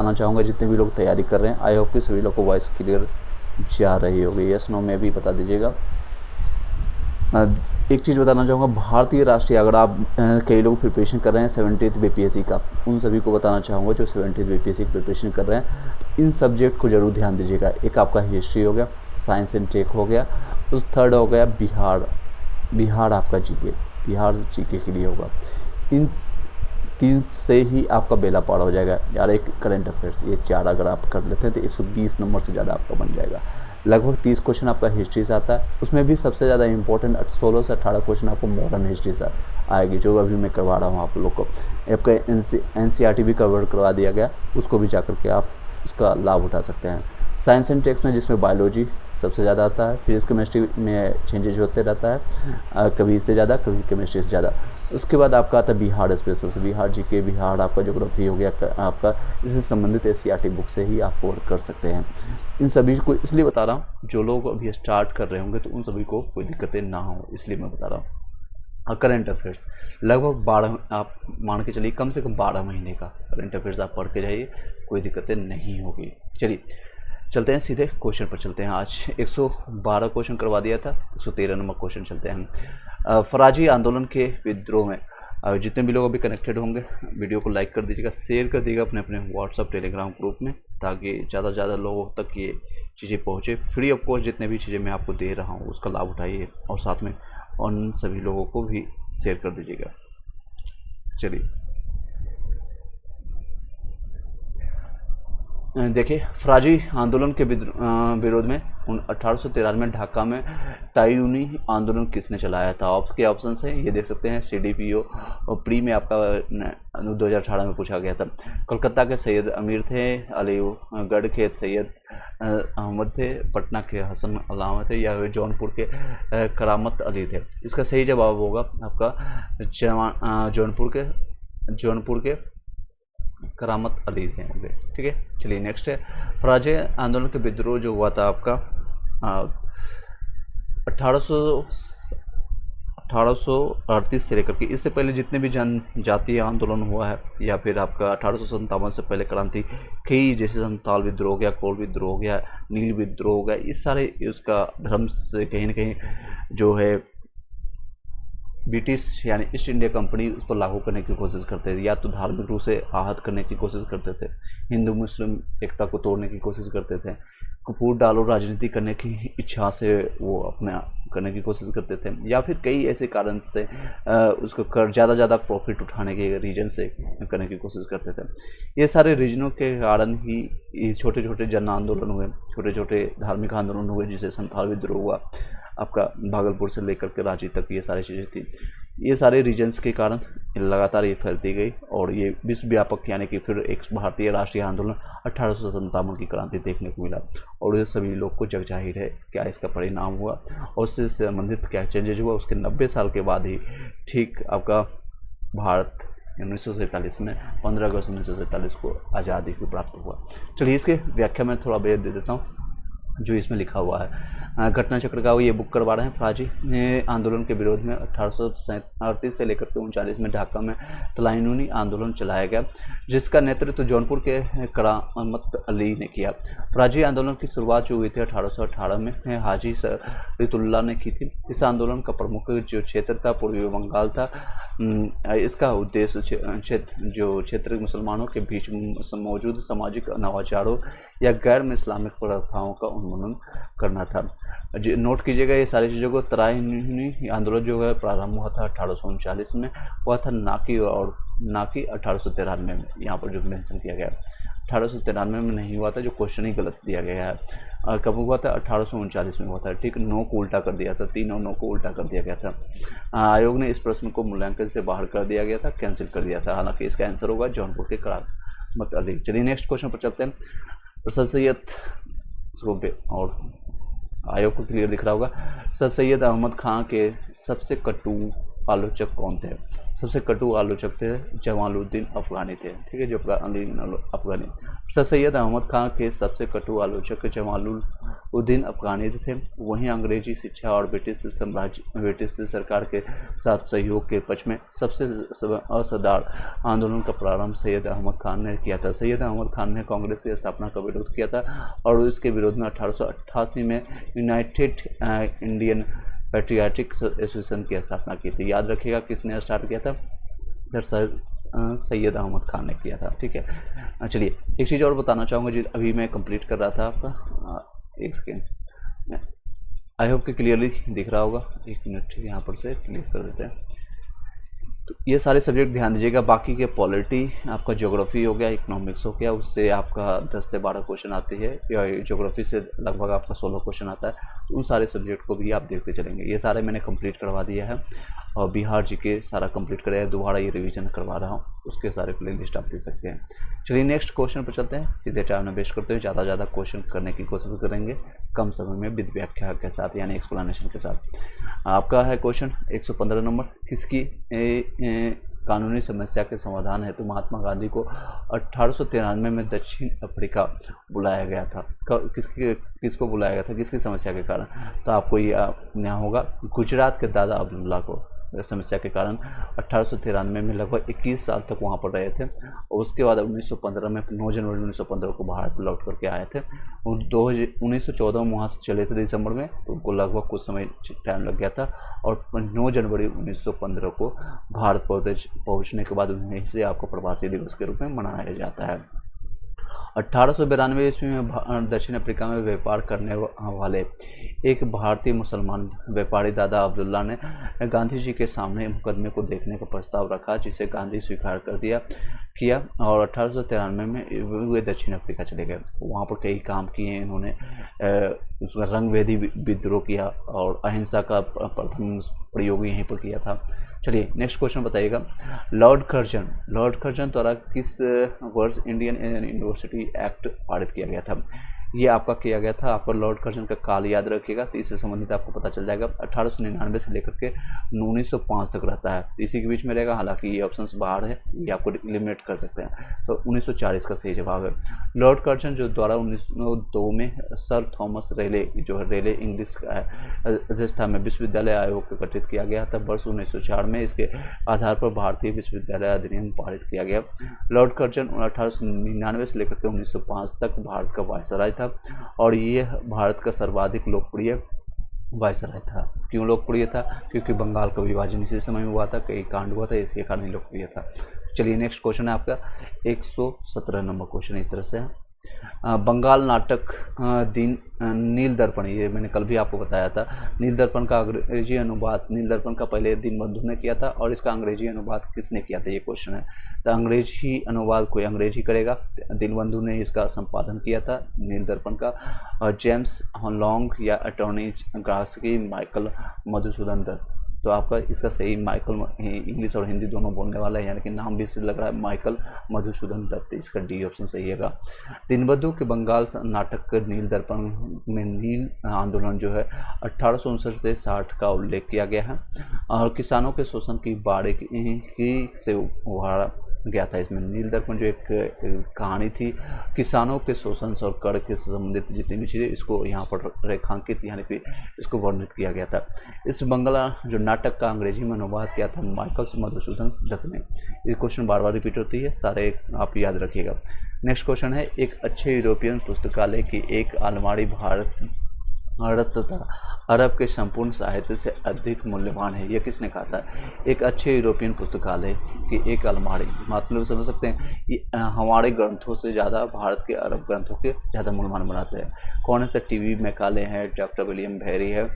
बताना चाहूँगा जितने भी लोग तैयारी कर रहे हैं, आई होप कि सभी लोग को वॉइस क्लियर जा रही होगी। यस नो में भी बता दीजिएगा। एक चीज़ बताना चाहूँगा, भारतीय राष्ट्रीय, अगर आप कई लोग प्रिपरेशन कर रहे हैं 70th बीपीएससी का, उन सभी को बताना चाहूँगा जो 70th बीपीएससी की प्रिपरेशन कर रहे हैं, इन सब्जेक्ट को जरूर ध्यान दीजिएगा। एक आपका हिस्ट्री हो गया, साइंस एंड टेक हो गया, उस थर्ड हो गया बिहार आपका जीके, बिहार जीके के लिए होगा। इन तीन से ही आपका बेला पार हो जाएगा यार। एक करंट अफेयर्स, ये 4 अगर आप कर लेते हैं तो 120 नंबर से ज़्यादा आपका बन जाएगा। लगभग 30 क्वेश्चन आपका हिस्ट्री से आता है, उसमें भी सबसे ज़्यादा इंपॉर्टेंट 16 से 18 क्वेश्चन आपको मॉडर्न हिस्ट्री से आएगी, जो अभी मैं करवा रहा हूँ आप लोग को। आपका NCERT भी कवर करवा दिया गया, उसको भी जा करके आप उसका लाभ उठा सकते हैं। साइंस एंड टेक्स में जिसमें बायोलॉजी सबसे ज़्यादा आता है, फिजिक्स केमिस्ट्री में चेंजेज होते रहता है, कभी इससे ज़्यादा कभी केमिस्ट्री से ज़्यादा। उसके बाद आपका आता है बिहार स्पेशल से, बिहार जीके, बिहार आपका ज्योग्राफी हो गया आपका, इससे संबंधित SCERT बुक से ही आप कवर कर सकते हैं। इन सभी को इसलिए बता रहा हूँ, जो लोग अभी स्टार्ट कर रहे होंगे तो उन सभी को कोई दिक्कतें ना हो, इसलिए मैं बता रहा हूँ। करंट अफेयर्स लगभग 12, आप मान के चलिए कम से कम 12 महीने का करंट अफेयर्स आप पढ़ के जाइए, कोई दिक्कतें नहीं होगी। चलिए चलते हैं सीधे क्वेश्चन पर चलते हैं। आज 112 क्वेश्चन करवा दिया था, 113 नंबर क्वेश्चन चलते हैं। फराजी आंदोलन के विद्रोह में जितने भी लोग अभी कनेक्टेड होंगे, वीडियो को लाइक कर दीजिएगा, शेयर कर दीजिएगा अपने अपने व्हाट्सअप टेलीग्राम ग्रुप में, ताकि ज़्यादा से ज़्यादा लोगों तक ये चीज़ें पहुँचे। फ्री ऑफ कॉस्ट जितने भी चीज़ें मैं आपको दे रहा हूँ उसका लाभ उठाइए, और साथ में उन सभी लोगों को भी शेयर कर दीजिएगा। चलिए देखिए, फराजी आंदोलन के विरोध में 1893 ढाका में तायूनी आंदोलन किसने चलाया था? आपके ऑप्शन हैं, ये देख सकते हैं। CDPO और प्री में आपका 2018 में पूछा गया था। कोलकाता के सैयद अमीर थे, अलीगढ़ के सैयद अहमद थे, पटना के हसन अलामा थे, या जौनपुर के करामत अली थे। इसका सही जवाब होगा आपका जौनपुर के करामत अली थे होंगे। ठीक है, चलिए नेक्स्ट है। फराजी आंदोलन के विद्रोह जो हुआ था आपका 1838 से लेकर के, इससे पहले जितने भी जनजातीय आंदोलन हुआ है, या फिर आपका 1857 से पहले क्रांति कई, जैसे संताल विद्रोह हो गया, कोल विद्रोह हो गया, नील विद्रोह हो गया, इस सारे उसका धर्म से कहीं ना कहीं जो है ब्रिटिश यानी ईस्ट इंडिया कंपनी उस पर लागू करने की कोशिश करते थे, या तो धार्मिक रूप से आहत करने की कोशिश करते थे, हिंदू मुस्लिम एकता को तोड़ने की कोशिश करते थे, कुपूर डालो राजनीति करने की इच्छा से वो अपना करने की कोशिश करते थे, या फिर कई ऐसे कारण थे उसको कर ज़्यादा प्रॉफिट उठाने के रीजन से करने की कोशिश करते थे। ये सारे रीजनों के कारण ही छोटे छोटे जन आंदोलन हुए, छोटे छोटे धार्मिक आंदोलन हुए, जिसे संथाल विद्रोह हुआ आपका, भागलपुर से लेकर के रांची तक ये सारी चीज़ें थी। ये सारे रीजन्स के कारण लगातार ये फैलती गई, और ये विश्व व्यापक यानी कि फिर एक भारतीय राष्ट्रीय आंदोलन 1857 की क्रांति देखने को मिला, और ये सभी लोग को जग जाहिर है क्या इसका परिणाम हुआ और उससे संबंधित क्या चेंजेज हुआ। उसके 90 साल के बाद ही ठीक आपका भारत 1947 में 15 अगस्त 1947 को आज़ादी को प्राप्त हुआ। चलिए इसके व्याख्या में थोड़ा बेहद दे देता हूँ जो इसमें लिखा हुआ है। घटना चक्र का ये बुक करवा रहे हैं। फराजी आंदोलन के विरोध में 1838 से लेकर के 39 में ढाका में तलाइनूनी आंदोलन चलाया गया, जिसका नेतृत्व जौनपुर के करामत अली ने किया। फराजी आंदोलन की शुरुआत जो हुई थी 1818 में हाजी सरीतुल्लाह ने की थी। इस आंदोलन का प्रमुख जो क्षेत्र था पूर्वी बंगाल था। इसका उद्देश्य क्षेत्र मुसलमानों के बीच मौजूद सामाजिक नवाचारों या गैर इस्लामिक प्रथाओं का उन्मूलन करना था। नोट कीजिएगा ये सारी चीज़ों को। तराइनी आंदोलन जो है प्रारंभ हुआ था 1839 में, हुआ था ना कि 1893 में, यहाँ पर जो मेंशन किया गया 1893 में नहीं हुआ था, जो क्वेश्चन ही गलत दिया गया है। कब हुआ था? 1839 में हुआ था। ठीक, 9 को उल्टा कर दिया था, 3 और 9 को उल्टा कर दिया गया था। आयोग ने इस प्रश्न को मूल्यांकन से बाहर कर दिया गया था, कैंसिल कर दिया था। हालांकि इसका आंसर होगा जौनपुर के करामत अली। चलिए नेक्स्ट क्वेश्चन पर चलते हैं। सर सैयद और आयोग को क्लियर दिख रहा होगा। सर सैयद अहमद खां के सबसे कटु आलोचक कौन थे? सबसे कटु आलोचक थे जमालुद्दीन अफगानी थे। ठीक है, जो अफगानी। सर सैयद अहमद खां के सबसे कटु आलोचक उद्दीन अफगानी थे। वहीं अंग्रेजी शिक्षा और ब्रिटिश सरकार के साथ सहयोग के पक्ष में सबसे असाधारण आंदोलन का प्रारंभ सैयद अहमद खान ने किया था। सैयद अहमद खान ने कांग्रेस की स्थापना का विरोध किया था और इसके विरोध में 1888 में यूनाइटेड इंडियन पैट्रियाटिक एसोसिएशन की स्थापना की थी। याद रखिएगा किसने स्टार्ट किया था, दरअसल सैयद अहमद खान ने किया था। ठीक है, चलिए एक चीज़ और बताना चाहूँगा जी, अभी मैं कंप्लीट कर रहा था आपका, एक सेकेंड, आई होप कि क्लियरली दिख रहा होगा। एक मिनट यहाँ पर से क्लियर कर देते हैं। तो ये सारे सब्जेक्ट ध्यान दीजिएगा। बाकी के पॉलिटी, आपका ज्योग्राफी हो गया, इकोनॉमिक्स हो गया, उससे आपका 10 से 12 क्वेश्चन आते हैं, या ज्योग्राफी से लगभग आपका 16 क्वेश्चन आता है। तो उन सारे सब्जेक्ट को भी आप देखते चलेंगे। ये सारे मैंने कंप्लीट करवा दिया है और बिहार जीके सारा कंप्लीट कराया, दोबारा ये रिवीजन करवा रहा हूँ, उसके सारे प्ले लिस्ट आप देख सकते हैं। चलिए नेक्स्ट क्वेश्चन पर चलते हैं। सीधे टाइम में वेस्ट करते हुए ज़्यादा क्वेश्चन करने की कोशिश करेंगे कम समय में विद व्याख्या के साथ, यानी एक्सप्लेनेशन के साथ। आपका है क्वेश्चन 115 नंबर, किसकी कानूनी समस्या के समाधान हेतु महात्मा गांधी को 1893 में दक्षिण अफ्रीका बुलाया गया था। किसको बुलाया गया था, किसकी समस्या के कारण? तो आपको ये यहाँ होगा गुजरात के दादा अब्दुल्ला को समस्या के कारण 1893 में लगभग 21 साल तक वहाँ पर रहे थे। और उसके बाद 1915 में 9 जनवरी 1915 को भारत लौट करके आए थे। 1914 में वहाँ से चले थे दिसंबर में, तो उनको लगभग कुछ समय टाइम लग गया था। और 9 जनवरी 1915 को भारत पहुँचने के बाद उन्हें से आपको प्रवासी दिवस के रूप में मनाया जाता है। 1892 ईस्वी में दक्षिण अफ्रीका में व्यापार करने वाले एक भारतीय मुसलमान व्यापारी दादा अब्दुल्ला ने गांधी जी के सामने मुकदमे को देखने का प्रस्ताव रखा, जिसे गांधी स्वीकार किया और 1893 में वे दक्षिण अफ्रीका चले गए। वहाँ पर कई काम किए इन्होंने, उसका रंगभेदी विद्रोह किया और अहिंसा का प्रथम प्रयोग यहीं पर किया था। चलिए नेक्स्ट क्वेश्चन बताइएगा। लॉर्ड कर्जन द्वारा किस वर्ष इंडियन यूनिवर्सिटी एक्ट पारित किया गया था? ये आपका किया गया था। आपको लॉर्ड कर्जन का काल याद रखिएगा, तो इससे संबंधित आपको पता चल जाएगा। 1899 से लेकर के 1905 तक रहता है, तो इसी के बीच में रहेगा। हालांकि ये ऑप्शंस बाहर है, ये आपको एलिमिनेट कर सकते हैं। तो 1940 का सही जवाब है। लॉर्ड कर्जन जो द्वारा 1902 में सर थॉमस रेले, जो है रेले इंग्लिश का है, अध्यक्षता में विश्वविद्यालय आयोग को गठित किया गया था। वर्ष 1904 में इसके आधार पर भारतीय विश्वविद्यालय अधिनियम पारित किया गया। लॉर्ड कर्जन 1899 से लेकर के 1905 तक भारत का वायसराय था और ये भारत का सर्वाधिक लोकप्रिय वायसराय था। क्यों लोकप्रिय था? क्योंकि बंगाल का विभाजन इसी समय में हुआ था, कई कांड हुआ था, इसके कारण लोकप्रिय था। चलिए नेक्स्ट क्वेश्चन है आपका 117 नंबर क्वेश्चन इस तरह से है। बंगाल नाटक दिन नील दर्पण, ये मैंने कल भी आपको बताया था। नील दर्पण का अंग्रेजी अनुवाद, नील दर्पण का पहले दीनबंधु ने किया था और इसका अंग्रेजी अनुवाद किसने किया था, ये क्वेश्चन है। तो अंग्रेजी अनुवाद कोई अंग्रेजी करेगा, दीनबंधु ने इसका संपादन किया था नील दर्पण का। जेम्स लॉन्ग या अटॉर्नी ग्रास्की, माइकल मधुसूदन दत्त। तो आपका इसका सही माइकल, इंग्लिश और हिंदी दोनों बोलने वाला है, यानी कि नाम भी इससे लग रहा है माइकल मधुसूदन दत्त। इसका डी ऑप्शन सही है। दीनबंधु के बंगाल नाटक नील दर्पण में नील आंदोलन जो है 1859 से 60 का उल्लेख किया गया है और किसानों के शोषण की बारीकी से उभारा गया था। इसमें नील दर्पण जो एक कहानी थी, किसानों के शोषण और कर के संबंधित जितनी भी चीज़ें, इसको यहाँ पर रेखांकित यानी कि इसको वर्णित किया गया था। इस बंगला जो नाटक का अंग्रेजी में अनुवाद किया था माइकल मधुसूदन दत्त ने। ये क्वेश्चन बार बार रिपीट होती है, सारे आप याद रखिएगा। नेक्स्ट क्वेश्चन है, एक अच्छे यूरोपियन पुस्तकालय की एक अलमारी भारत तथा अरब के संपूर्ण साहित्य से अधिक मूल्यवान है, यह किसने कहा था? एक अच्छे यूरोपियन पुस्तकालय की एक अलमारी, मतलब समझ सकते हैं ये हमारे ग्रंथों से ज़्यादा भारत के अरब ग्रंथों के ज़्यादा मूल्यवान बनाते हैं। कौन है? तो टीवी मैकाले है, डॉक्टर विलियम भेरी है।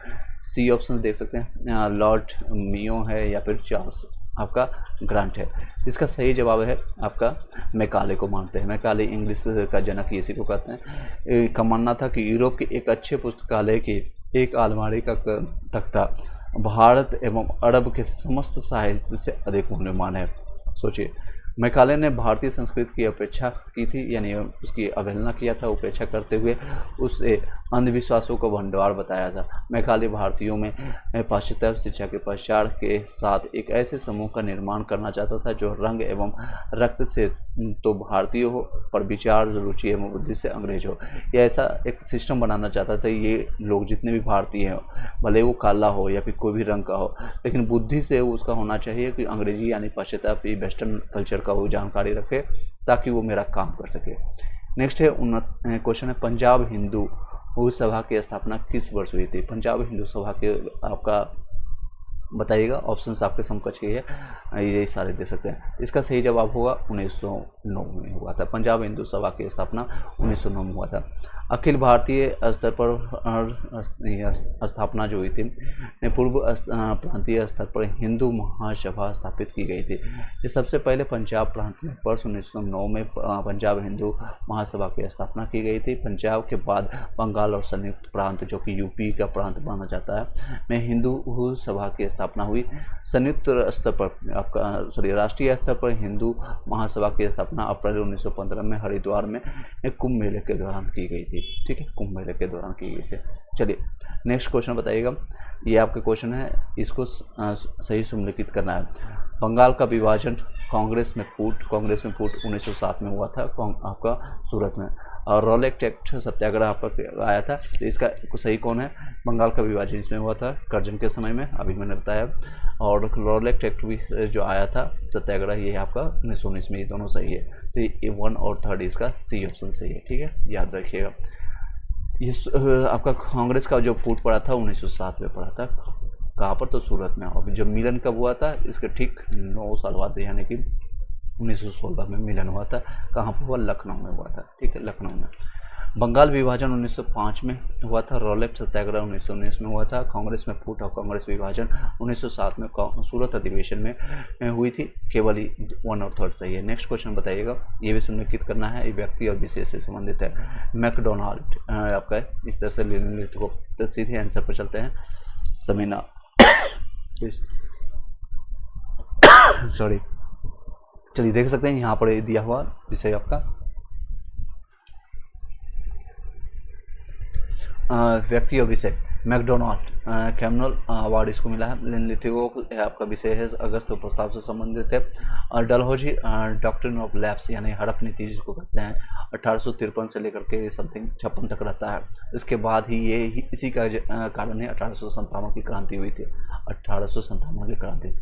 सी ऑप्शन देख सकते हैं, लॉर्ड मियो है या फिर चार्ल्स आपका ग्रांट है। इसका सही जवाब है आपका मैकाले को मानते हैं। मैकाले इंग्लिश का जनक इसी को कहते हैं। का मानना था कि यूरोप के एक अच्छे पुस्तकालय की एक अलमारी का तख्ता भारत एवं अरब के समस्त साहित्य से अधिक मूल्यवान है। सोचिए, मैकाले ने भारतीय संस्कृति की अपेक्षा की थी, यानी उसकी अवहेलना किया था, उपेक्षा करते हुए उसे अंधविश्वासों का भंडार बताया था। मैकाले भारतीयों में पाश्चात्य शिक्षा के प्रचार के साथ एक ऐसे समूह का निर्माण करना चाहता था जो रंग एवं रक्त से तो भारतीय हो, पर विचार, रुचि एवं बुद्धि से अंग्रेज हो। ये ऐसा एक सिस्टम बनाना चाहता था, ये लोग जितने भी भारतीय हैं, भले वो काला हो या फिर कोई भी रंग का हो, लेकिन बुद्धि से उसका होना चाहिए कि अंग्रेजी यानी पाश्चात्य वेस्टर्न कल्चर का वो जानकारी रखे, ताकि वो मेरा काम कर सके। नेक्स्ट है क्वेश्चन है, पंजाब हिंदू सभा की स्थापना किस वर्ष हुई थी? पंजाब हिंदू सभा के आपका बताइएगा, ऑप्शंस आपके समकक्ष ही है, ये सारे दे सकते हैं। इसका सही जवाब होगा 1909 में हुआ था। पंजाब हिंदू सभा की स्थापना 1909 में हुआ था। अखिल भारतीय स्तर पर स्थापना जो हुई थी, पूर्व प्रांतीय स्तर पर हिंदू महासभा स्थापित की गई थी। ये सबसे पहले पंजाब प्रांत में वर्ष 1909 में पंजाब हिंदू महासभा की स्थापना की गई थी। पंजाब के बाद बंगाल और संयुक्त प्रांत, जो कि यूपी का प्रांत माना जाता है, में हिंदू सभा की स्थापना हुई। संयुक्त स्तर पर आपका राष्ट्रीय स्तर पर हिंदू महासभा की स्थापना अप्रैल 1915 में हरिद्वार में एक कुंभ मेले के दौरान की गई थी। ठीक है, कुंभ मेले के दौरान की गई थी। चलिए नेक्स्ट क्वेश्चन बताइएगा, ये आपका क्वेश्चन है, इसको सही सुमेलित करना है। बंगाल का विभाजन कांग्रेस में फूट 1907 में हुआ था आपका सूरत में, और रॉलेट एक्ट सत्याग्रह आपका आया था। तो इसका सही कौन है? बंगाल का विभाजन इसमें हुआ था कर्जन के समय में, अभी मैंने बताया, और रॉलेट एक्ट भी जो आया था सत्याग्रह, ये आपका 1919 में, ये दोनों सही है। तो ये 1 और 3 इसका सी ऑप्शन सही है। ठीक है, याद रखिएगा। ये आपका कांग्रेस का जो फूट पड़ा था 1907 में पड़ा था, कहाँ पर? तो सूरत में। और जब मिलन कब हुआ था? इसके ठीक 9 साल बाद, यानी कि 1916 में मिलन हुआ था। कहाँ पर हुआ? लखनऊ में हुआ था। ठीक है, लखनऊ में। बंगाल विभाजन 1905 में हुआ था। रॉलेट सत्याग्रह 1919 में हुआ था। कांग्रेस में फूट और कांग्रेस विभाजन 1907 में सूरत अधिवेशन में हुई थी। केवल 1 और 3 सही है। नेक्स्ट क्वेश्चन बताइएगा, ये भी सुनिश्चित करना है, ये व्यक्ति और विशेष से संबंधित है। मैकडोनाल्ड आपका इस तरह से लेते को, तो सीधे आंसर पर चलते हैं। समीना सॉरी, चलिए देख सकते हैं यहाँ पर दिया हुआ विषय आपका व्यक्ति और विषय। मैकडोनाल्ड कैमनल अवार्ड इसको मिला है। लिथिगो आपका विषय है, अगस्त प्रस्ताव से संबंधित है। और डलहौजी डॉक्ट्रिन ऑफ लैप्स यानी हड़प नीति जिसको कहते हैं, 1853 से लेकर के समथिंग 56 तक रहता है। इसके बाद ही ये इसी का कारण है 1857 की क्रांति हुई थी। 1857 की क्रांति।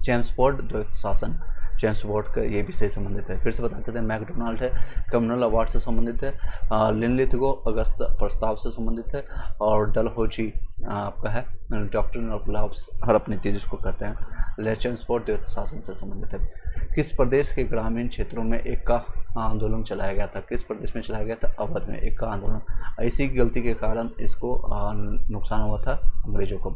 चेम्सफोर्ड द्वैत शासन, चेम्सफोर्ड का ये विषय संबंधित है। फिर से बताते थे, मैकडोनाल्ड है कम्युनल अवार्ड से संबंधित है। लिनलिथगो अगस्त प्रस्ताव से संबंधित है। और डलहौजी आपका है डॉक्ट्रिन ऑफ लैप्स हड़प नीति जिसको कहते हैं। चेम्सफोर्ड द्वैत शासन से संबंधित है। किस प्रदेश के ग्रामीण क्षेत्रों में एक्का आंदोलन चलाया गया था? किस प्रदेश में चलाया गया था? अवध में एक्का आंदोलन। ऐसी गलती के कारण इसको नुकसान हुआ था अंग्रेजों को।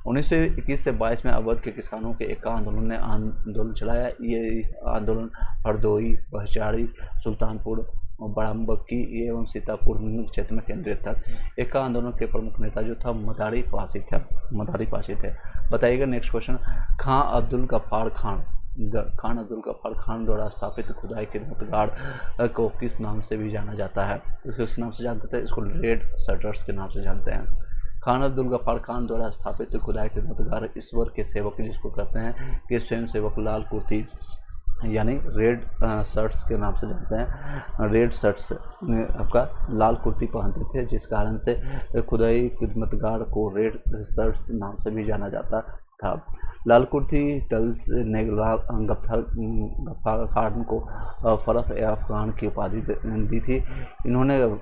1921 से 22 में अवध के किसानों के एक आंदोलन ने आंदोलन चलाया। ये आंदोलन हरदोई, बहचाड़ी, सुल्तानपुर, बड़ाम्बक्की एवं सीतापुर क्षेत्र में केंद्रित था। एक आंदोलन के प्रमुख नेता जो था मदारी पाशी थे। बताइएगा नेक्स्ट क्वेश्चन, खां अब्दुल गफ्फार खान द्वारा स्थापित खुदाई खिदमतगार को किस नाम से भी जाना जाता है? किस नाम से जानते थे? इसको रेड शटर्स के नाम से जानते हैं। खान अब्दुल गफ्फार खान द्वारा स्थापित खुदाई खिदमतगार ईश्वर के सेवक जिसको कहते हैं कि स्वयं सेवक लाल कुर्ती यानी रेड शर्ट्स के नाम से जानते हैं। रेड शर्ट्स आपका लाल कुर्ती पहनते थे, जिस कारण से खुदाई खिदमतगार को रेड शर्ट्स नाम से भी जाना जाता था। लाल कुर्ती टल्स ने गफ्फार खान को फरफ ए अफगान की उपाधि दी थी। इन्होंने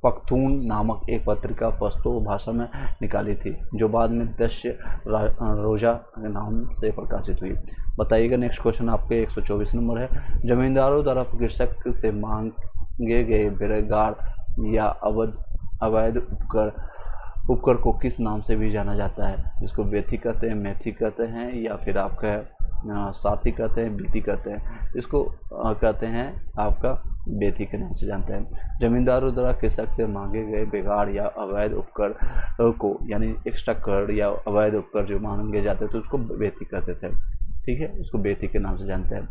पख्तून नामक एक पत्रिका पश्तो भाषा में निकाली थी, जो बाद में दश्य रोजा के नाम से प्रकाशित हुई। बताइएगा नेक्स्ट क्वेश्चन आपके 124 नंबर है। जमींदारों द्वारा कृषक से मांगे गए बेरोजगार या अवैध उपकर को किस नाम से भी जाना जाता है? जिसको बेथी कहते हैं, मेथी कहते हैं, या फिर आपका साथी कहते हैं, बीती कहते हैं। इसको कहते हैं आपका बेथी के नाम से जानते हैं। जमींदारों द्वारा कृषक से मांगे गए बेगार या अवैध उपकर को यानी एक्स्ट्रा कर या अवैध उपकर जो मांगे जाते थे उसको बेथी कहते थे। ठीक है, उसको बेथी के नाम से जानते हैं।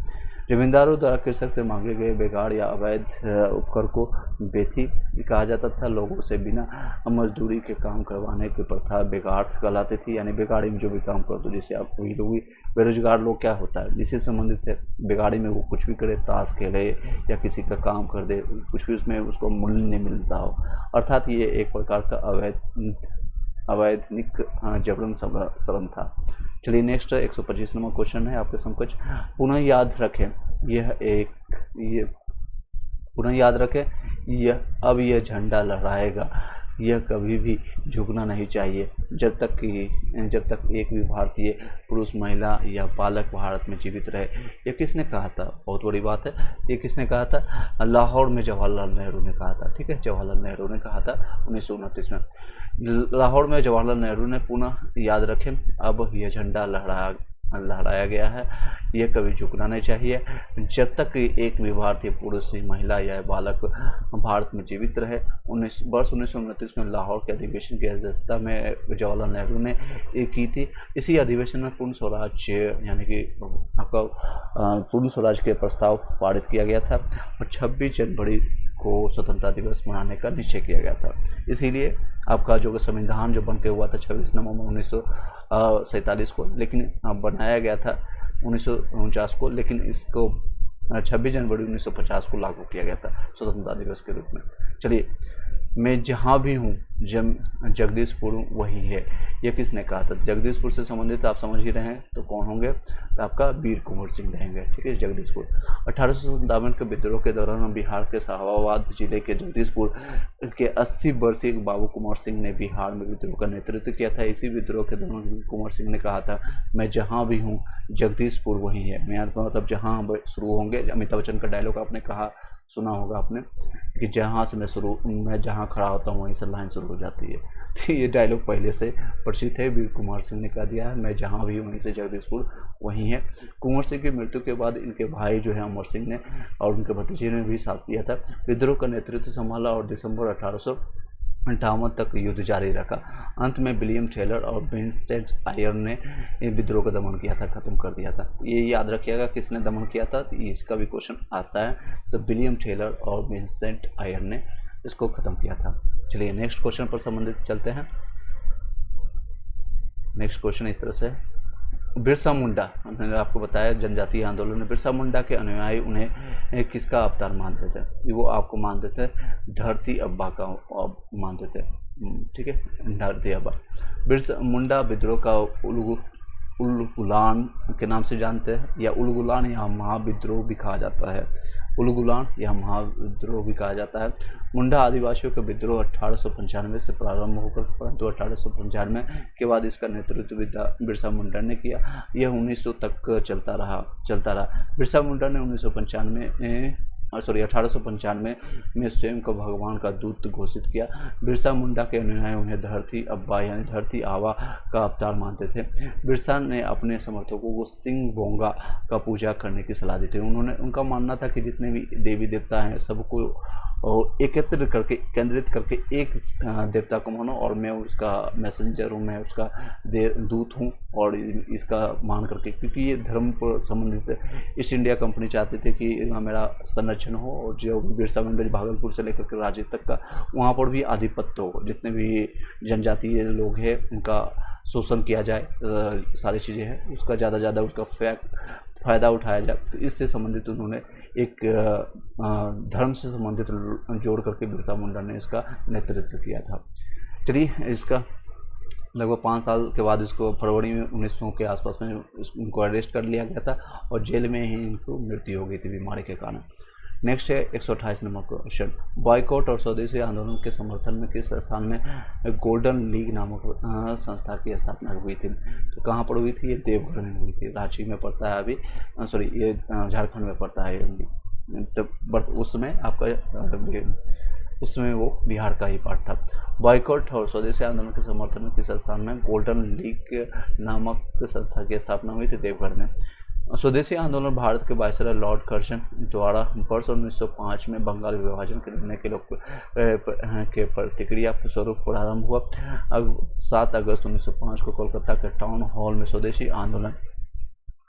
जमींदारों द्वारा कृषक से मांगे गए बेगार या अवैध उपकर को बेथी कहा जाता था। लोगों से बिना मजदूरी के काम करवाने की प्रथा बेगार कहलाती थी, यानी बेगारी में जो भी काम करते, जैसे आप वही लोग बेरोजगार लोग क्या होता है जिससे संबंधित है, बेगारी में वो कुछ भी करे, ताश खेले या किसी का काम कर दे, कुछ भी उसमें उसको मूल्य नहीं मिलता हो, अर्थात ये एक प्रकार का अवैधानिक जबरन श्रम था। चलिए नेक्स्ट 125 नंबर क्वेश्चन है आपके समकक्ष। पुनः याद रखें अब यह झंडा लहराएगा, यह कभी भी झुकना नहीं चाहिए जब तक एक भी भारतीय पुरुष, महिला या बालक भारत में जीवित रहे। ये किसने कहा था? बहुत बड़ी बात है। ये किसने कहा था? लाहौर में जवाहरलाल नेहरू ने कहा था। ठीक है, जवाहरलाल नेहरू ने कहा था 1929 में। लाहौर में जवाहरलाल नेहरू ने पुनः याद रखें अब यह झंडा लहराया गया है, यह कभी झुकना नहीं चाहिए जब तक एक भी भारतीय पुरुष, महिला या बालक भारत में जीवित रहे। वर्ष 1929 में लाहौर के अधिवेशन की अध्यक्षता में जवाहरलाल नेहरू ने की थी। इसी अधिवेशन में पूर्ण स्वराज यानी कि आपका पूर्ण स्वराज के प्रस्ताव पारित किया गया था और 26 जनवरी को स्वतंत्रता दिवस मनाने का निश्चय किया गया था। इसीलिए आपका जो संविधान जो बन के हुआ था 26 नवंबर 1947 को, लेकिन बनाया गया था 1949 को, लेकिन इसको 26 जनवरी 1950 को लागू किया गया था स्वतंत्रता दिवस के रूप में। चलिए, मैं जहाँ भी हूँ जगदीशपुर वही है, यह किसने कहा था? जगदीशपुर से संबंधित आप समझ ही रहे हैं, तो कौन होंगे? तो आपका वीर कुंवर सिंह रहेंगे। ठीक है, जगदीशपुर। 1857 के विद्रोह के दौरान बिहार के शाहाबाद जिले के जगदीशपुर के 80 वर्षीय बाबू कुंवर सिंह ने बिहार में विद्रोह का नेतृत्व किया था। इसी विद्रोह के दौरान कुंवर सिंह ने कहा था, मैं जहाँ भी हूँ जगदीशपुर वही है। मैं मतलब जहाँ शुरू होंगे, अमिताभ बच्चन का डायलॉग आपने कहा सुना होगा आपने कि जहाँ से मैं जहाँ खड़ा होता हूँ वहीं से लाइन शुरू हो जाती है। तो ये डायलॉग पहले से परिचित है, वीर कुंवर सिंह ने कह दिया है, मैं जहाँ भी वहीं से जगदीशपुर वहीं है। कुंवर सिंह की मृत्यु के बाद इनके भाई जो है अमर सिंह ने और उनके भतीजे ने भी साथ दिया था। विद्रोह का नेतृत्व संभाला और दिसंबर 1858 तक युद्ध जारी रखा। अंत में विलियम टेलर और विंसेंट आयर ने विद्रोह का दमन किया था, खत्म कर दिया था। ये याद रखिएगा किसने दमन किया था, तो इसका भी क्वेश्चन आता है। तो विलियम टेलर और विंसेंट आयर ने इसको खत्म किया था। चलिए नेक्स्ट क्वेश्चन पर संबंधित चलते हैं। नेक्स्ट क्वेश्चन इस तरह से, बिरसा मुंडा, मैंने आपको बताया जनजातीय आंदोलन में बिरसा मुंडा के अनुयायी उन्हें किसका अवतार मानते थे? वो आपको मानते थे धरती अब्बा का मानते थे। ठीक है, धरती अब्बा। बिरसा मुंडा विद्रोह का उलगुलान के नाम से जानते हैं, या उलगुलान या महाविद्रोह भी कहा जाता है। उलगुलान या महाविद्रोह भी कहा जाता है। मुंडा आदिवासियों का विद्रोह 1895 से प्रारंभ होकर, परंतु 1895 के बाद इसका नेतृत्व बिरसा मुंडा ने किया। यह 1900 तक चलता रहा। बिरसा मुंडा ने 1895 में स्वयं को भगवान का दूत घोषित किया। बिरसा मुंडा के अनुयायी उन्हें धरती अब्बा यानी धरती आवा का अवतार मानते थे। बिरसा ने अपने समर्थकों को सिंह बोंगा का पूजा करने की सलाह दी थी। उनका मानना था कि जितने भी देवी देवता हैं सबको एकत्रित करके, केंद्रित करके एक देवता को मानो और मैं उसका मैसेंजर हूँ, मैं उसका दूत हूँ और इसका मान करके, क्योंकि ये धर्म पर संबंधित ईस्ट इंडिया कंपनी चाहती थी कि मेरा संरक्षण हो और जो बिरसा मुंडा भागलपुर से लेकर के राज्य तक का वहाँ पर भी आधिपत्य हो, जितने भी जनजातीय लोग हैं उनका शोषण किया जाए, सारी चीज़ें हैं उसका ज़्यादा से ज़्यादा उसका फ़ायदा उठाया जाए। तो इससे संबंधित उन्होंने एक धर्म से संबंधित जोड़ करके बिरसा मुंडा ने इसका नेतृत्व किया था। चलिए, इसका लगभग 5 साल के बाद इसको फरवरी में 1900 के आसपास में उनको अरेस्ट कर लिया गया था और जेल में ही इनको मृत्यु हो गई थी बीमारी के कारण। नेक्स्ट है 128 नंबर क्वेश्चन, बॉयकॉट और स्वदेशी आंदोलन के समर्थन में किस स्थान में गोल्डन लीग नामक संस्था की स्थापना हुई थी? तो कहाँ पर हुई थी? ये देवघर में हुई थी। रांची में पड़ता है अभी, सॉरी ये झारखंड में पड़ता है। तो उसमें वो बिहार का ही पार्ट था। बॉयकॉट और स्वदेशी आंदोलन के समर्थन में किस स्थान में गोल्डन लीग नामक संस्था की स्थापना हुई थी? देवघर में। स्वदेशी आंदोलन भारत के वायसराय लॉर्ड कर्जन द्वारा वर्ष 1905 में बंगाल विभाजन के निर्णय के प्रतिक्रिया स्वरूप प्रारंभ हुआ। 7 अगस्त 1905 को कोलकाता के टाउन हॉल में स्वदेशी आंदोलन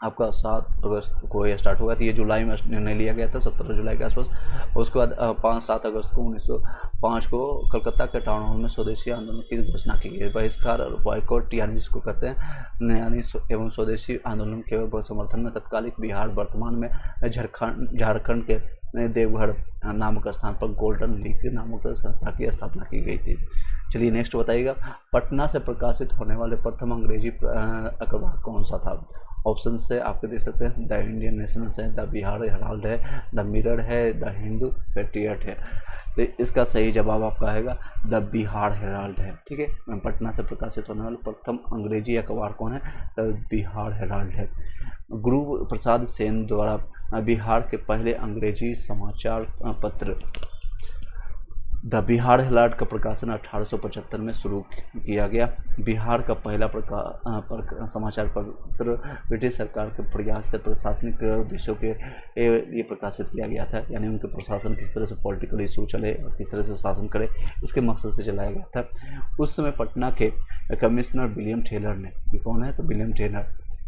आपका 7 अगस्त को ये स्टार्ट होगा। तो ये जुलाई में निर्णय लिया गया था, 17 जुलाई के आसपास। उसके बाद 5-7 अगस्त को 1905 को कलकत्ता के टाउन हॉल में स्वदेशी आंदोलन की घोषणा की गई। बहिष्कार और बॉयकॉट यानी जिसको कहते हैं यानी एवं स्वदेशी आंदोलन के समर्थन में तत्कालिक बिहार वर्तमान में झारखंड के देवघर नामक स्थान पर गोल्डन लीग नामक संस्था की स्थापना की गई थी। चलिए नेक्स्ट बताइएगा, पटना से प्रकाशित होने वाले प्रथम अंग्रेजी अखबार कौन सा था? ऑप्शन से आपके दे सकते हैं, द इंडियन नेशनल है, द बिहार हेराल्ड है, द मिरर है, द हिंदू पेट्रियट है। तो इसका सही जवाब आपका आएगा द बिहार हेराल्ड है। ठीक है, पटना से प्रकाशित होने वाले प्रथम अंग्रेजी अखबार कौन है? द बिहार हेराल्ड है। गुरु प्रसाद सेन द्वारा बिहार के पहले अंग्रेजी समाचार पत्र द बिहार हेराल्ड का प्रकाशन 1875 में शुरू किया गया। बिहार का पहला समाचार पत्र ब्रिटिश सरकार के प्रयास से प्रशासनिक उद्देश्यों के लिए प्रकाशित किया गया था, यानी उनके प्रशासन किस तरह से पॉलिटिकल इशू चले और किस तरह से शासन करे, इसके मकसद से चलाया गया था। उस समय पटना के कमिश्नर विलियम टेलर ने, ये कौन है? तो विलियम टेलर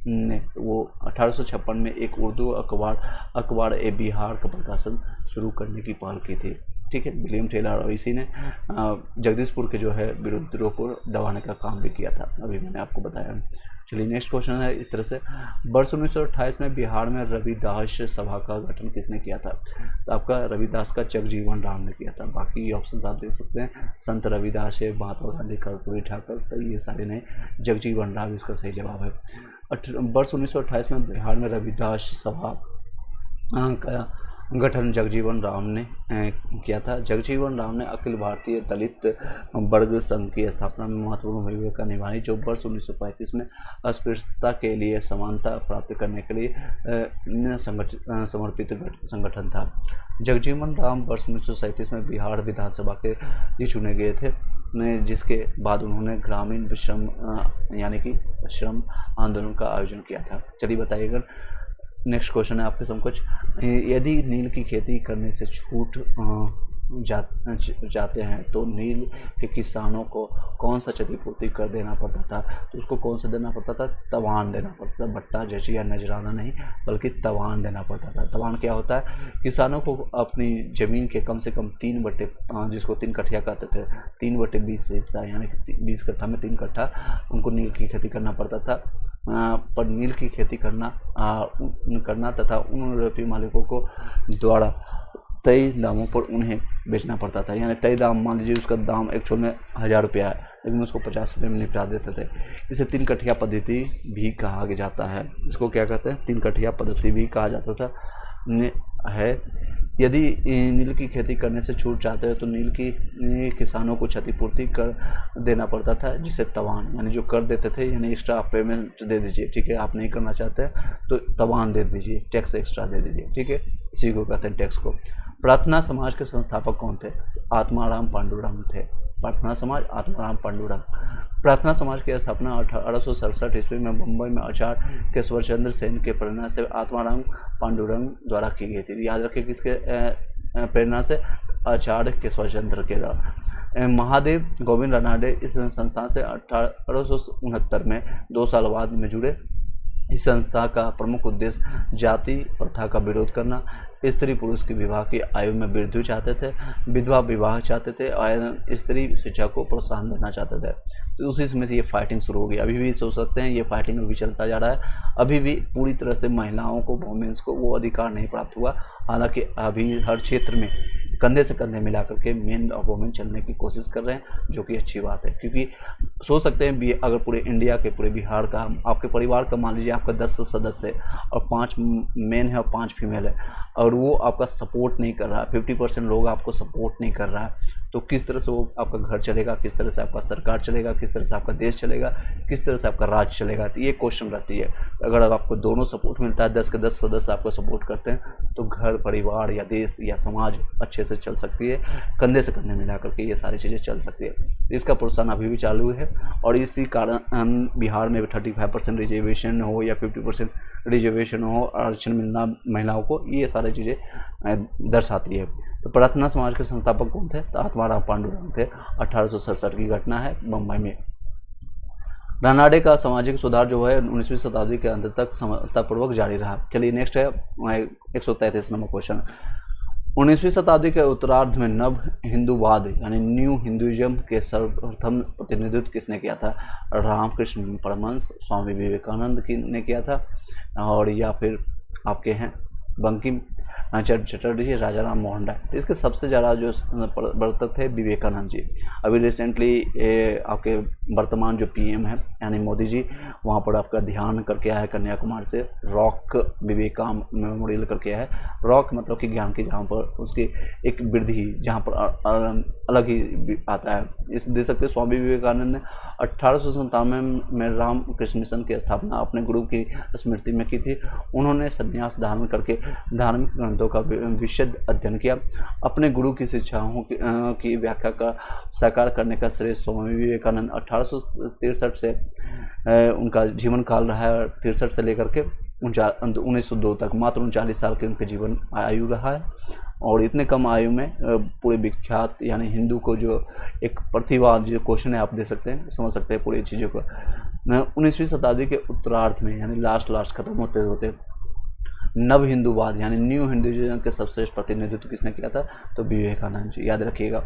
ने वो 1856 में एक उर्दू अखबार ए बिहार का प्रकाशन शुरू करने की पहल की थी। ठीक है, विलियम टेलर, और इसी ने जगदीशपुर के जो है विद्रोह को दबाने का काम भी किया था, अभी मैंने आपको बताया। चलिए नेक्स्ट क्वेश्चन है इस तरह से, वर्ष 1928 में बिहार में रविदास सभा का गठन किसने किया था? तो आपका रविदास का जगजीवन राम ने किया था। बाकी ऑप्शन आप देख सकते हैं, संत रविदास है, महात्मा गांधी, कर्पूरी ठाकुर, तो ये सारे नहीं, जगजीवन राम इसका सही जवाब है। वर्ष 1928 में बिहार में रविदास सभा का गठन जगजीवन राम ने किया था। जगजीवन राम ने अखिल भारतीय दलित वर्ग संघ की स्थापना में महत्वपूर्ण भूमिका निभाई, जो वर्ष 1935 में अस्पृश्यता के लिए समानता प्राप्त करने के लिए समर्पित संगठन था। जगजीवन राम वर्ष 1937 में बिहार विधानसभा के लिए चुने गए थे, जिसके बाद उन्होंने ग्रामीण श्रम यानी कि श्रम आंदोलन का आयोजन किया था। चलिए बताइएगा, नेक्स्ट क्वेश्चन है आपके समक्ष, यदि नील की खेती करने से छूट जाते हैं तो नील के किसानों को कौन सा क्षतिपूर्ति कर देना पड़ता था? तो उसको कौन सा देना पड़ता था? तवान देना पड़ता था। भट्टा जजिया नजराना नहीं, बल्कि तवान देना पड़ता था। तवान क्या होता है? किसानों को अपनी ज़मीन के कम से कम 3/, जिसको 3 कट्ठिया कहते थे, 3/20 हिस्सा, यानी कि 20 कट्ठा में 3 कट्ठा उनको नील की खेती करना पड़ता था। पर नील की खेती करना तथा उन यूरोपीय मालिकों को द्वारा तय दामों पर उन्हें बेचना पड़ता था। यानी तय दाम, मान लीजिए उसका दाम एक्चुअल में 1000 रुपया है, लेकिन उसको 50 रुपये में निपटा देते थे। इसे 3 कट्ठिया पद्धति भी कहा जाता है। इसको क्या कहते हैं? 3 कट्ठिया पद्धति भी कहा जाता था है। यदि नील की खेती करने से छूट चाहते हो तो नील की किसानों को क्षतिपूर्ति कर देना पड़ता था, जिसे तवान यानी जो कर देते थे, यानी एक्स्ट्रा पेमेंट दे दीजिए। ठीक है, आप नहीं करना चाहते तो तवान दे दीजिए, टैक्स एक्स्ट्रा दे दीजिए। ठीक है, इसी को कहते हैं टैक्स को। प्रार्थना समाज के संस्थापक कौन थे? आत्माराम पांडुरंग थे। प्रार्थना समाज, आत्माराम पांडुरंग। प्रार्थना समाज की स्थापना 1867 ईस्वी में मुंबई में आचार्य केशवचंद्र सेन के प्रेरणा से आत्माराम पांडुरंग द्वारा की गई थी। याद रखिए, किसके प्रेरणा से? आचार्य केशवचंद्र के द्वारा। महादेव गोविंद रानाडे इस संस्था से 1869 में 2 साल बाद में जुड़े। इस संस्था का प्रमुख उद्देश्य जाति प्रथा का विरोध करना, स्त्री पुरुष की विवाह की आयु में वृद्धि चाहते थे, विधवा विवाह चाहते थे और स्त्री शिक्षा को प्रोत्साहन देना चाहते थे। तो उसी समय से ये फाइटिंग शुरू हो गई। अभी भी सोच सकते हैं ये फाइटिंग अभी चलता जा रहा है। अभी भी पूरी तरह से महिलाओं को, वोमेन्स को वो अधिकार नहीं प्राप्त हुआ। हालांकि अभी हर क्षेत्र में कंधे से कंधे मिला करके मेन और वोमेन चलने की कोशिश कर रहे हैं, जो कि अच्छी बात है। क्योंकि सोच सकते हैं अगर पूरे इंडिया के, पूरे बिहार का, आपके परिवार का मान लीजिए आपका 10 सदस्य है और 5 मेन है और 5 फीमेल है, और वो आपका सपोर्ट नहीं कर रहा है, 50% लोग आपको सपोर्ट नहीं कर रहा है, तो किस तरह से वो आपका घर चलेगा, किस तरह से आपका सरकार चलेगा, किस तरह से आपका देश चलेगा, किस तरह से आपका राज्य चलेगा? तो ये क्वेश्चन रहती है। अगर आपको दोनों सपोर्ट मिलता है, 10 के 10 सदस्य आपको सपोर्ट करते हैं, तो घर, परिवार या देश या समाज अच्छे से चल सकती है। कंधे से कंधे मिला करके ये सारी चीज़ें चल सकती है। इसका प्रोत्साहन अभी भी चालू है, और इसी कारण बिहार में 35% रिजर्वेशन हो या 50% रिजर्वेशन हो, आरक्षण मिलना महिलाओं को, ये सारी चीज़ें दर्शाती है। तो प्रार्थना समाज के संस्थापक कौन थे? तो आत्माराम पांडुरंग थे। 1867 की घटना है, बम्बई में। रानाडे का सामाजिक सुधार जो है 19वीं शताब्दी के अंत तक समर्थतापूर्वक जारी रहा। चलिए नेक्स्ट है 133 नंबर क्वेश्चन। 19वीं शताब्दी के उत्तरार्ध में नव हिंदूवाद यानी न्यू हिंदुइज्म के सर्वप्रथम प्रतिनिधित्व किसने किया था? रामकृष्ण परमहंस, स्वामी विवेकानंद ने किया था, और या फिर आपके हैं बंकिम चटर्जी, राजा राम मोहन राय। तो इसके सबसे ज़्यादा जो प्रवर्तक थे विवेकानंद जी। अभी रिसेंटली आपके वर्तमान जो पीएम है यानी मोदी जी, वहाँ पर आपका ध्यान करके आया है कन्याकुमारी से, रॉक विवेकाम मेमोरियल करके आया है। रॉक मतलब कि ज्ञान की, जहाँ पर उसकी एक वृद्धि जहाँ पर अलग ही आता है। इस दे सकते स्वामी विवेकानंद ने 1897 में रामकृष्ण मिशन की स्थापना अपने गुरु की स्मृति में की थी। उन्होंने संन्यास धारण करके धार्मिक ग्रंथों का विशद अध्ययन किया। अपने गुरु की शिक्षाओं की व्याख्या का साकार करने का श्रेय स्वामी विवेकानंद 1863 से उनका जीवन काल रहा है। 63 से लेकर के 1902 तक मात्र 39 साल के उनके जीवन आयु रहा है। और इतने कम आयु में पूरे विख्यात यानी हिंदू को जो एक प्रतिभा जो क्वेश्चन है आप दे सकते हैं, समझ सकते हैं पूरी चीज़ों को। 19वीं शताब्दी के उत्तरार्ध में यानी लास्ट खत्म होते होते नव हिंदूवाद यानी न्यू हिंदुइज्म के सबसे प्रतिनिधित्व किसने किया था? तो विवेकानंद जी, याद रखिएगा।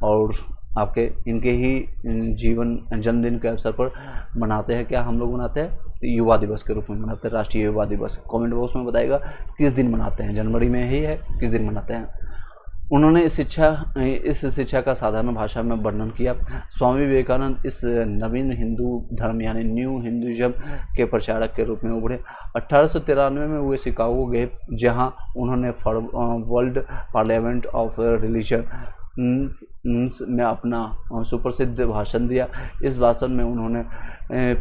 और आपके इनके ही जन्मदिन के अवसर पर मनाते हैं, क्या हम लोग मनाते हैं? युवा दिवस के रूप में मनाते हैं, राष्ट्रीय युवा दिवस। कमेंट बॉक्स में बताइएगा किस दिन मनाते हैं, जनवरी में ही है, किस दिन मनाते हैं। उन्होंने इस शिक्षा का साधारण भाषा में वर्णन किया। स्वामी विवेकानंद इस नवीन हिंदू धर्म यानी न्यू हिंदुइज्म के प्रचारक के रूप में उभरे। 1893 में वे शिकागो गए, जहां उन्होंने वर्ल्ड पार्लियामेंट ऑफ रिलीजन में अपना सुप्रसिद्ध भाषण दिया। इस भाषण में उन्होंने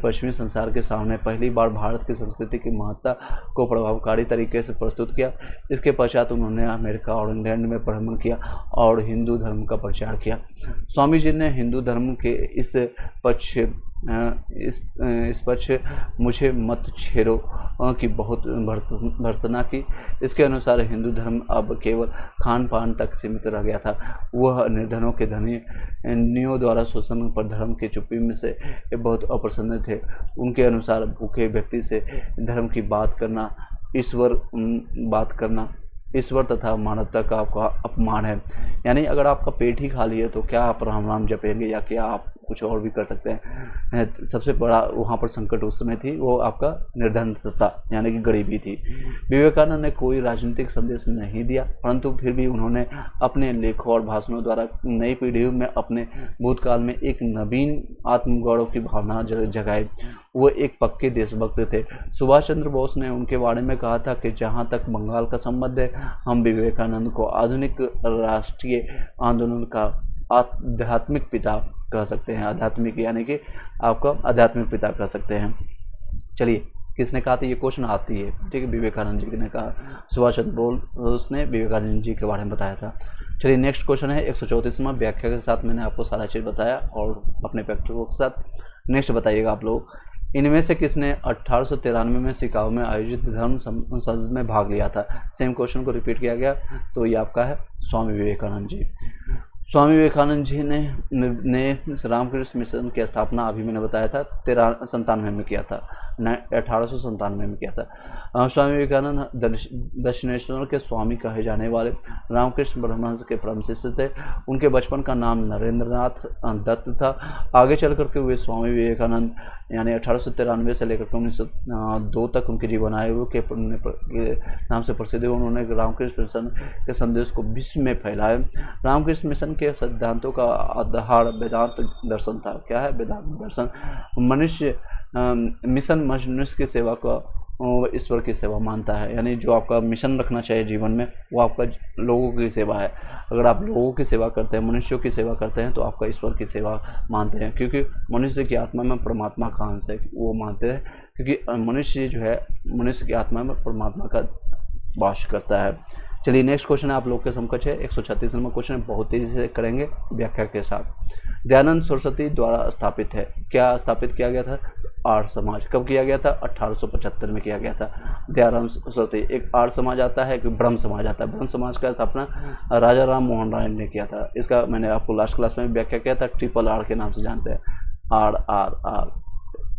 पश्चिमी संसार के सामने पहली बार भारत की संस्कृति की महत्ता को प्रभावकारी तरीके से प्रस्तुत किया। इसके पश्चात उन्होंने अमेरिका और इंग्लैंड में भ्रमण किया और हिंदू धर्म का प्रचार किया। स्वामी जी ने हिंदू धर्म के इस पक्ष मुझे मत छेड़ो की बहुत भर्त्सना की। इसके अनुसार हिंदू धर्म अब केवल खान पान तक सीमित रह गया था। वह निर्धनों के धनियों द्वारा शोषण पर धर्म की चुप्पी में से बहुत अप्रसन्न थे। उनके अनुसार भूखे व्यक्ति से धर्म की बात करना ईश्वर तथा मानवता का आपका अपमान है। यानी अगर आपका पेट ही खाली है तो क्या आप राम नाम जपेंगे या क्या आप कुछ और भी कर सकते हैं? सबसे बड़ा वहाँ पर संकट उस समय थी वो आपका निर्धनता यानी कि गरीबी थी। विवेकानंद ने कोई राजनीतिक संदेश नहीं दिया, परंतु फिर भी उन्होंने अपने लेखों और भाषणों द्वारा नई पीढ़ी में अपने भूतकाल में एक नवीन आत्मगौरव की भावना जगाई। वो एक पक्के देशभक्त थे। सुभाष चंद्र बोस ने उनके बारे में कहा था कि जहाँ तक बंगाल का संबंध है, हम विवेकानंद को आधुनिक राष्ट्रीय आंदोलन का आध्यात्मिक पिता कह सकते हैं। आध्यात्मिक यानी कि आपका आध्यात्मिक पिता कह सकते हैं। चलिए किसने कहा था? ये क्वेश्चन आती है, ठीक है, विवेकानंद जी ने कहा। सुभाष चंद्र बोस ने विवेकानंद जी के बारे में बताया था। चलिए नेक्स्ट क्वेश्चन है 134वां। व्याख्या के साथ मैंने आपको सारा चीज़ बताया और अपने प्रैक्टिकल के साथ। नेक्स्ट बताइएगा आप लोग, इनमें से किसने 1893 में शिकागो में आयोजित धर्म संसद में भाग लिया था? सेम क्वेश्चन को रिपीट किया गया, तो ये आपका है स्वामी विवेकानंद जी। स्वामी विवेकानंद जी ने रामकृष्ण मिशन की स्थापना अभी मैंने बताया था 1897 में किया था, 1897 में किया था। स्वामी विवेकानंद दक्षिणेश्वर के स्वामी कहे जाने वाले रामकृष्ण परमहंस के परम शिष्य थे। उनके बचपन का नाम नरेंद्रनाथ दत्त था। आगे चल करके वे स्वामी विवेकानंद यानी 1893 से लेकर 1902 तक उनके जीवन आयु के नाम से प्रसिद्ध हुए। उन्होंने रामकृष्ण मिशन के संदेश को विश्व में फैलाया। रामकृष्ण मिशन के सिद्धांतों का आधार वेदांत दर्शन था। क्या है? वेदांत दर्शन। मिशन मनुष्य की सेवा का ईश्वर की सेवा मानता है। यानी जो आपका मिशन रखना चाहिए जीवन में वो आपका लोगों की सेवा है। अगर आप लोगों की सेवा करते हैं, मनुष्यों की सेवा करते हैं, तो आपका ईश्वर की सेवा मानते हैं, क्योंकि मनुष्य की आत्मा में परमात्मा का अंश है, वो मानते हैं, क्योंकि मनुष्य जो है मनुष्य की आत्मा में परमात्मा का वास करता है। चलिए नेक्स्ट क्वेश्चन आप लोग के समकक्ष है 136 नंबर क्वेश्चन, बहुत तेजी से करेंगे व्याख्या के साथ। दयानंद सरस्वती द्वारा स्थापित है। क्या स्थापित किया गया था? आर्य समाज। कब किया गया था? 1875 में किया गया था। दयानंद सरस्वती। एक आर्य समाज आता है, एक ब्रह्म समाज आता है। ब्रह्म समाज का स्थापना राजा राम मोहन राय ने किया था। इसका मैंने आपको लास्ट क्लास में व्याख्या किया था, ट्रिपल आर के नाम से जानते हैं। आर आर आर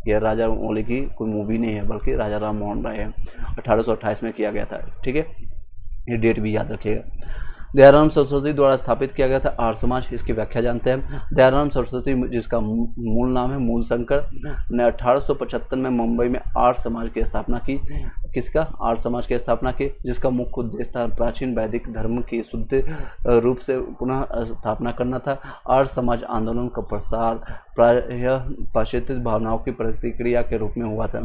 यह राजा मौली की कोई मूवी नहीं है, बल्कि राजा राम मोहन राय है। 1828 में किया गया था। ठीक है, ये डेट भी याद रखिएगा। दयाराम सरस्वती द्वारा स्थापित किया गया था आर्य समाज, इसकी व्याख्या जानते हैं। दयाराम सरस्वती, जिसका मूल नाम है मूलशंकर, ने 1875 में मुंबई में आर्य समाज की स्थापना की। किसका? आर्य समाज की स्थापना की, जिसका मुख्य उद्देश्य था प्राचीन वैदिक धर्म की शुद्ध रूप से पुनः स्थापना करना था। आर्य समाज आंदोलन का प्रसार प्रायः पाश्चात्य भावनाओं की प्रतिक्रिया के रूप में हुआ था।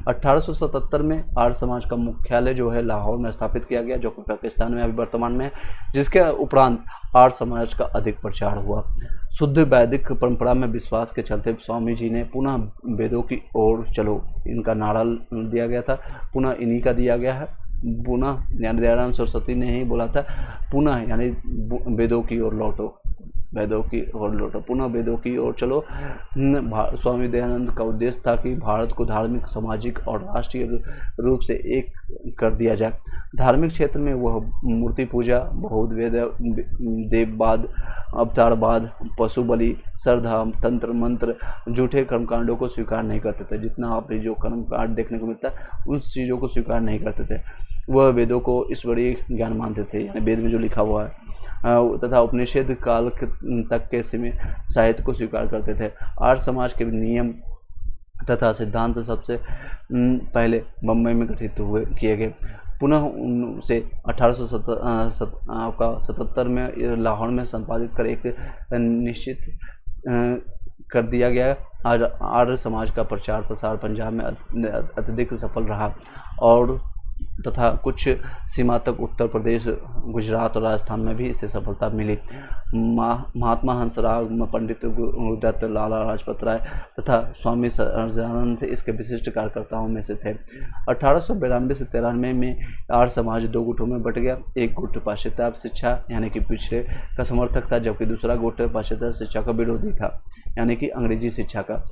1877 में आर्य समाज का मुख्यालय जो है लाहौर में स्थापित किया गया, जो कि पाकिस्तान में अभी वर्तमान में है, जिसके उपरांत आर्य समाज का अधिक प्रचार हुआ। शुद्ध वैदिक परंपरा में विश्वास के चलते स्वामी जी ने पुनः वेदों की ओर चलो, इनका नारा दिया गया था, पुनः इन्हीं का दिया गया है। पुनः यानी दयाराम सरस्वती ने ही बोला था, पुनः यानी वेदों की ओर लौटो, वेदों की ओर लौटो, पुनः वेदों की ओर चलो। स्वामी दयानंद का उद्देश्य था कि भारत को धार्मिक, सामाजिक और राष्ट्रीय रूप से एक कर दिया जाए। धार्मिक क्षेत्र में वह मूर्ति पूजा, बहुत देववाद, अवतारवाद, पशु बलि, श्रद्धा, तंत्र मंत्र, झूठे कर्मकांडों को स्वीकार नहीं करते थे। जितना आप जो कर्मकांड देखने को मिलता है, उन चीज़ों को स्वीकार नहीं करते थे। वह वेदों को ईश्वरीय ज्ञान मानते थे, यानी वेद में जो लिखा हुआ है, तथा उपनिषद काल तक के सीमित साहित्य को स्वीकार करते थे। आर्य समाज के नियम तथा सिद्धांत सबसे पहले बम्बई में गठित किए गए। पुनः उनसे 1877 में लाहौर में संपादित कर एक निश्चित कर दिया गया। आर्य समाज का प्रचार प्रसार पंजाब में अत्यधिक सफल रहा और तथा कुछ सीमा तक उत्तर प्रदेश, गुजरात और राजस्थान में भी इसे सफलता मिली। महात्मा हंसराज, पंडित गुरुदत्त, लाला लाजपत राय तथा स्वामी सहजानंद इसके विशिष्ट कार्यकर्ताओं में से थे। 1892 से 93 में आर्य समाज दो गुटों में बट गया। एक गुट पाश्चात्य शिक्षा यानी कि पिछड़े का समर्थक था, जबकि दूसरा गुट पाश्चात्य शिक्षा का विरोधी था, यानी कि अंग्रेजी शिक्षा का।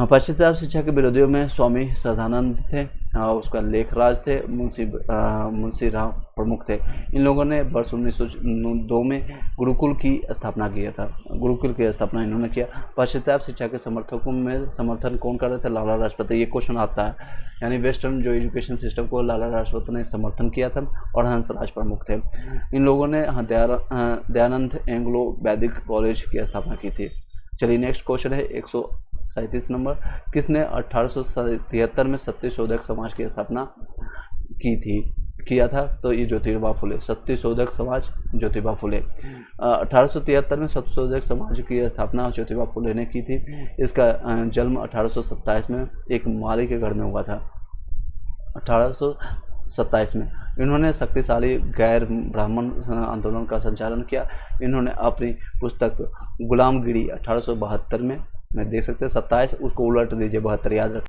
पाश्चात्य शिक्षा के विरोधियों में स्वामी सदानंद थे, उसका लेखराज थे, मुंशी राव प्रमुख थे। इन लोगों ने वर्ष 1902 में गुरुकुल की स्थापना किया था। गुरुकुल की स्थापना इन्होंने किया। पाश्चात्य शिक्षा के समर्थकों में समर्थन कौन कर रहे थे? लाला लाजपत। ये क्वेश्चन आता है, यानी वेस्टर्न जो एजुकेशन सिस्टम को लाला लाजपत ने समर्थन किया था और हंसराज प्रमुख थे। इन लोगों ने दयानंद एंग्लो वैदिक कॉलेज की स्थापना की थी। चलिए नेक्स्ट क्वेश्चन है 137 नंबर। किसने 1873 में सत्य शोधक समाज की स्थापना किया था? तो ये ज्योतिबा फुले। सत्य शोधक समाज ज्योतिबा फुले। 1873 में सत्य शोधक समाज की स्थापना ज्योतिबा फुले ने की थी। इसका जन्म 1827 में एक माली के घर में हुआ था। 1827 में इन्होंने शक्तिशाली गैर ब्राह्मण आंदोलन का संचालन किया। इन्होंने अपनी पुस्तक गुलामगिरी 1872 में देख सकते हैं 27, उसको उलट दीजिए 72 याद रखें।